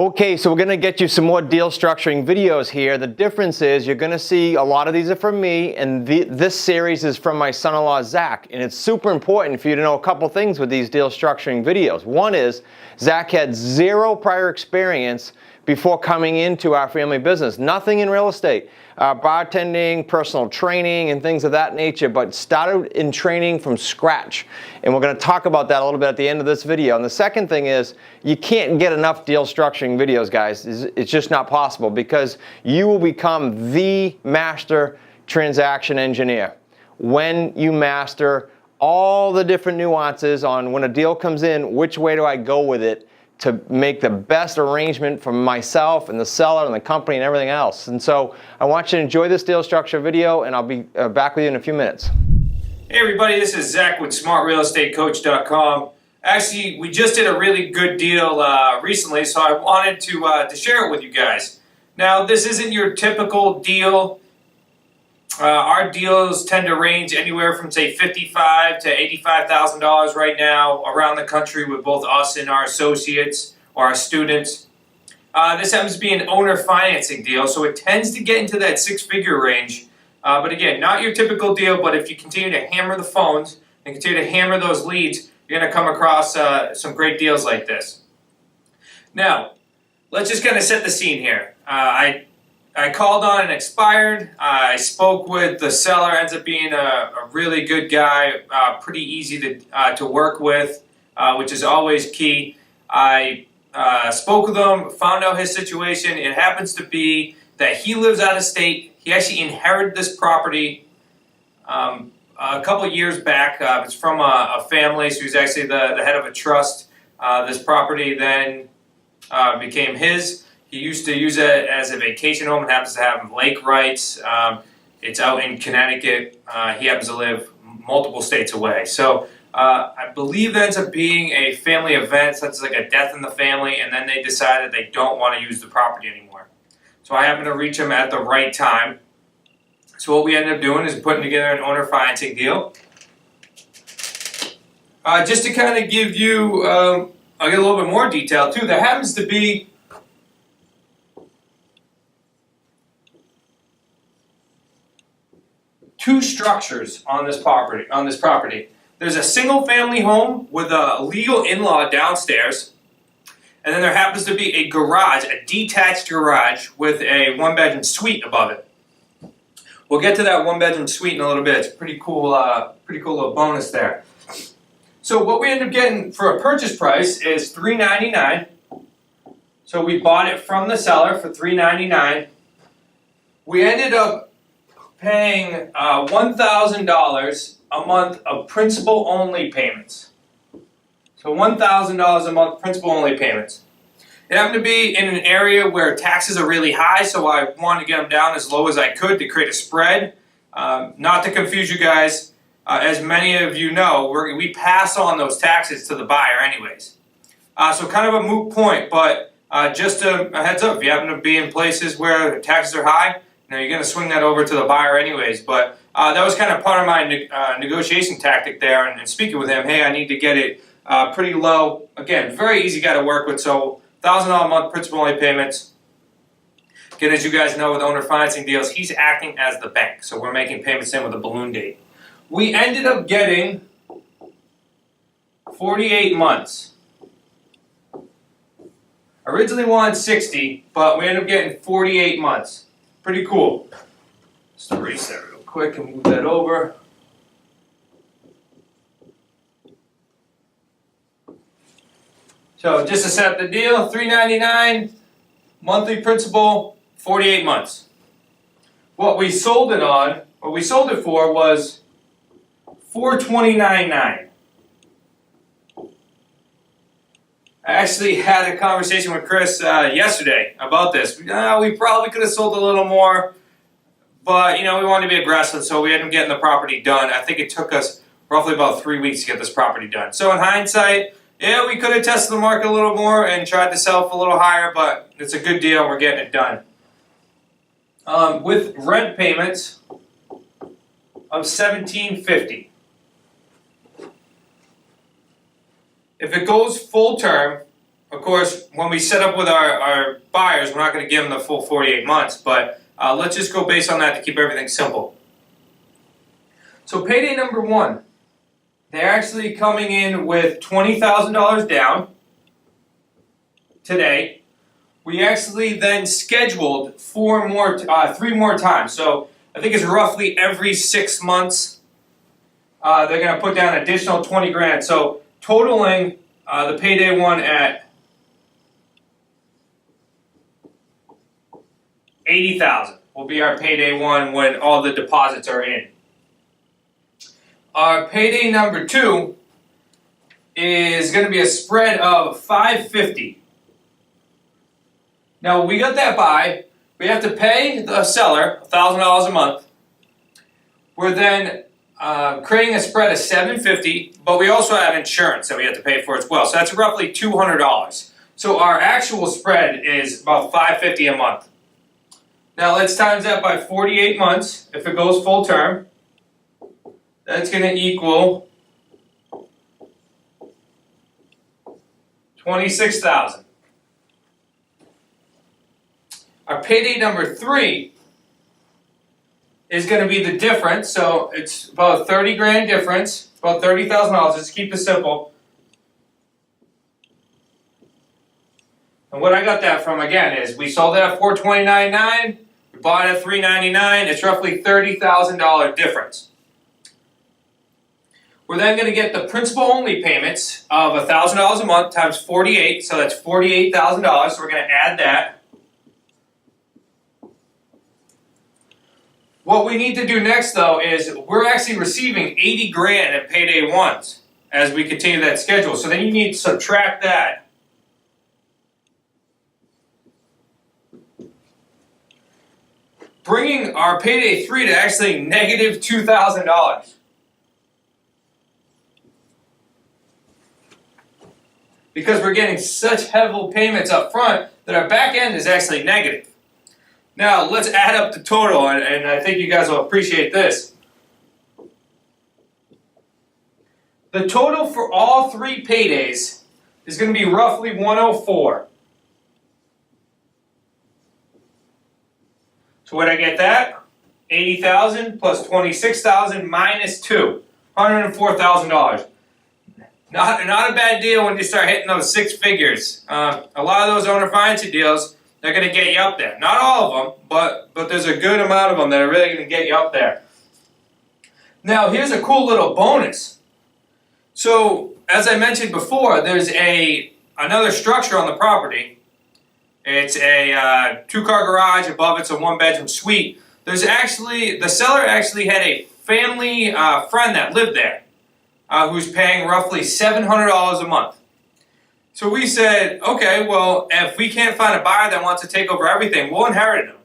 Okay, so we're going to get you some more deal structuring videos here. The difference is you're going to see a lot of these are from me, and this series is from my son-in-law, Zach. And it's super important for you to know a couple things with these deal structuring videos. One is Zach had zero prior experience before coming into our family business. Nothing in real estate, bartending, personal training, and things of that nature, but started in training from scratch. And we're going to talk about that a little bit at the end of this video. And the second thing is you can't get enough deal structuring videos, guys. It's just not possible, because you will become the master transaction engineer when you master all the different nuances on when a deal comes in, which way do I go with it to make the best arrangement for myself and the seller and the company and everything else. And so I want you to enjoy this deal structure video, and I'll be back with you in a few minutes. Hey everybody, this is Zach with SmartRealEstateCoach.com. Actually, we just did a really good deal recently, so I wanted to share it with you guys. Now, this isn't your typical deal. Our deals tend to range anywhere from, say, $55,000 to $85,000 right now around the country with both us and our associates or our students. This happens to be an owner financing deal, so it tends to get into that six-figure range. But again, not your typical deal, but if you continue to hammer the phones and continue to hammer those leads, you're going to come across some great deals like this. Now, let's just kind of set the scene here. I called on an expired. I spoke with the seller. Ends up being a really good guy, pretty easy to work with, which is always key. I spoke with him, found out his situation. It happens to be that he lives out of state. He actually inherited this property a couple years back. It's from a family, so he's actually the head of a trust. This property then became his. He used to use it as a vacation home. It happens to have lake rights. It's out in Connecticut. He happens to live multiple states away. So I believe that ends up being a family event, such as like a death in the family, and then they decided they don't want to use the property anymore. So I happened to reach him at the right time. So what we ended up doing is putting together an owner financing deal. Just to kind of give you, I'll get a little bit more detail too. There happens to be two structures on this property. There's a single-family home with a legal in-law downstairs, and then there happens to be a garage, a detached garage with a one-bedroom suite above it. We'll get to that one-bedroom suite in a little bit. It's a pretty cool little bonus there. So what we end up getting for a purchase price is $399. So we bought it from the seller for $399. We ended up paying $1,000 a month of principal-only payments. So $1,000 a month principal-only payments. It happened to be in an area where taxes are really high, so I wanted to get them down as low as I could to create a spread. Not to confuse you guys, as many of you know, we pass on those taxes to the buyer anyways. So kind of a moot point, but just a heads up, if you happen to be in places where taxes are high, you're going to swing that over to the buyer anyways. But that was kind of part of my negotiation tactic there, and speaking with him, hey, I need to get it pretty low. Again, very easy guy to work with, so $1,000 a month principal-only payments. Again, as you guys know, with owner financing deals, he's acting as the bank, so we're making payments in with a balloon date. We ended up getting 48 months. Originally wanted 60, but we ended up getting 48 months. Pretty cool. Just erase that real quick and move that over. So just to set up the deal, $399, monthly principal, 48 months. What we sold it for was $429.9. I actually had a conversation with Chris yesterday about this. We probably could have sold a little more, but we wanted to be aggressive, so we ended up getting the property done. I think it took us roughly about 3 weeks to get this property done. So in hindsight, yeah, we could have tested the market a little more and tried to sell for a little higher, but it's a good deal. We're getting it done. With rent payments of $1,750. If it goes full term, of course, when we set up with our buyers, we're not going to give them the full 48 months, but let's just go based on that to keep everything simple. So payday number one, they're actually coming in with $20,000 down today. We actually then scheduled three more times. So I think it's roughly every 6 months they're going to put down an additional 20 grand. So totaling the payday one at $80,000 will be our payday one when all the deposits are in. Our payday number two is going to be a spread of $550. Now we got that buy. We have to pay the seller $1,000 a month. We're then creating a spread of $750, but we also have insurance that we have to pay for as well. So that's roughly $200. So our actual spread is about $550 a month. Now let's times that by 48 months. If it goes full term, that's going to equal $26,000. Our payday number three is going to be the difference. So it's about a 30 grand difference, about $30,000. Let's keep it simple. And what I got that from again is we sold it at $429.9. We bought it at $399. It's roughly $30,000 difference. We're then going to get the principal-only payments of $1,000 a month times 48, so that's $48,000. So we're going to add that. What we need to do next, though, is we're actually receiving 80 grand in payday ones as we continue that schedule. So then you need to subtract that. Bringing our payday three to actually negative $2,000. Because we're getting such heavy payments up front that our back end is actually negative. Now, let's add up the total, and I think you guys will appreciate this. The total for all three paydays is going to be roughly 104. So where did I get that? 80,000 plus 26,000 minus 2, $104,000. Not a bad deal when you start hitting those six figures. A lot of those owner financing deals, they're going to get you up there. Not all of them, but there's a good amount of them that are really going to get you up there. Now, here's a cool little bonus. So, as I mentioned before, there's another structure on the property. It's a two-car garage. Above it's a one-bedroom suite. The seller actually had a family friend that lived there. Who's paying roughly $700 a month. So we said, okay, well, if we can't find a buyer that wants to take over everything, we'll inherit him.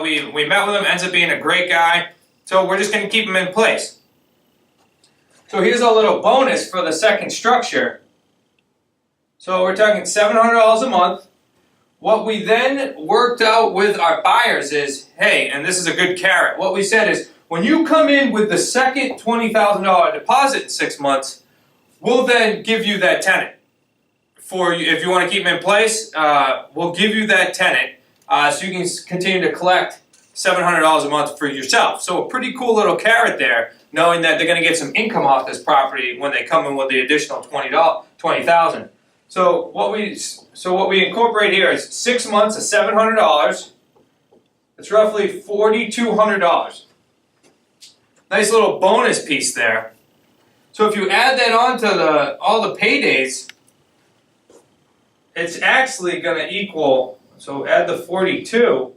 We met with him, ends up being a great guy, so we're just going to keep him in place. So here's a little bonus for the second structure. So we're talking $700 a month. What we then worked out with our buyers is, hey, and this is a good carrot, what we said is, when you come in with the second $20,000 deposit in 6 months, we'll then give you that tenant. If you want to keep him in place, we'll give you that tenant so you can continue to collect $700 a month for yourself. So a pretty cool little carrot there, knowing that they're going to get some income off this property when they come in with the additional $20,000. So what we incorporate here is 6 months of $700. It's roughly $4,200. Nice little bonus piece there. So if you add that on to all the paydays, it's actually going to equal, so add the 42,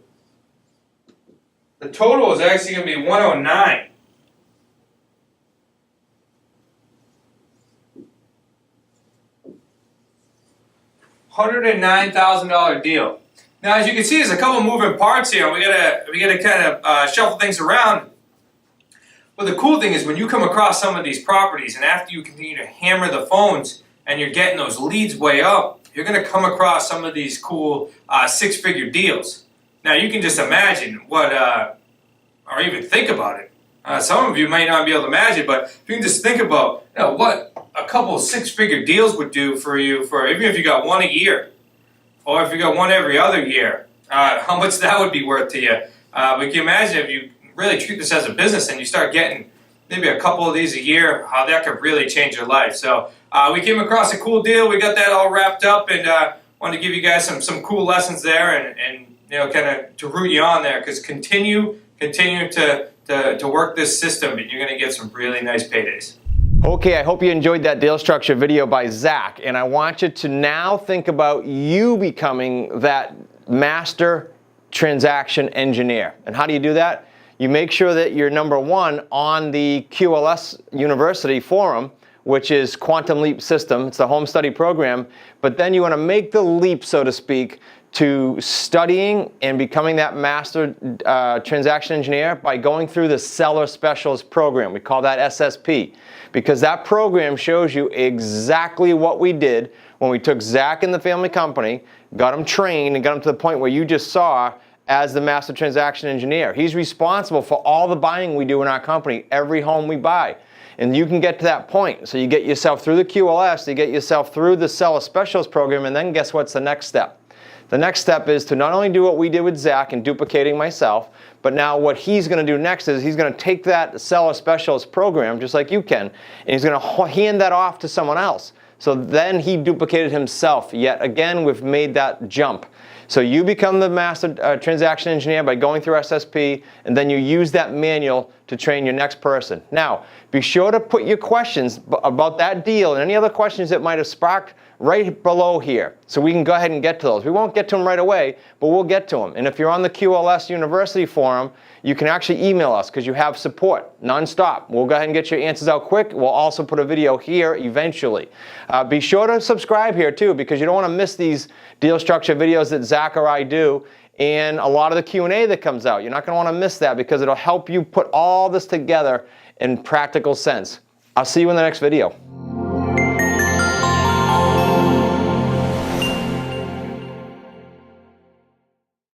the total is actually going to be 109. $109,000 deal. Now, as you can see, there's a couple moving parts here. We gotta kind of shuffle things around. But the cool thing is when you come across some of these properties and after you continue to hammer the phones and you're getting those leads way up, you're going to come across some of these cool six-figure deals. Now you can just imagine what, or even think about it. Some of you might not be able to imagine, but if you can just think about what a couple of six-figure deals would do for you, for even if you got one a year, or if you got one every other year, how much that would be worth to you. But can you imagine if you really treat this as a business and you start getting maybe a couple of these a year, how that could really change your life. So we came across a cool deal. We got that all wrapped up, and wanted to give you guys some cool lessons there, and you know, kind of to root you on there, because continue to work this system, and you're going to get some really nice paydays. Okay, I hope you enjoyed that deal structure video by Zach, and I want you to now think about you becoming that master transaction engineer. And how do you do that? You make sure that you're number one on the QLS University forum, which is Quantum Leap System. It's the home study program. But then you want to make the leap, so to speak, to studying and becoming that master transaction engineer by going through the Seller Specialist program. We call that SSP, because that program shows you exactly what we did when we took Zach and the family company, got him trained, and got him to the point where you just saw as the master transaction engineer. He's responsible for all the buying we do in our company, every home we buy. And you can get to that point. So you get yourself through the QLS, you get yourself through the Seller Specialist program, and then guess what's the next step? The next step is to not only do what we did with Zach and duplicating myself, but now what he's going to do next is he's going to take that Seller Specialist program, just like you can, and he's going to hand that off to someone else. So then he duplicated himself. Yet again, we've made that jump. So you become the master transaction engineer by going through SSP, and then you use that manual to train your next person. Now, be sure to put your questions about that deal and any other questions that might have sparked right below here, so we can go ahead and get to those. We won't get to them right away, but we'll get to them. And if you're on the QLS University forum, you can actually email us because you have support nonstop. We'll go ahead and get your answers out quick. We'll also put a video here eventually. Be sure to subscribe here too, because you don't want to miss these deal structure videos that Zach or I do, and a lot of the Q&A that comes out. You're not going to want to miss that, because it'll help you put all this together in practical sense. I'll see you in the next video.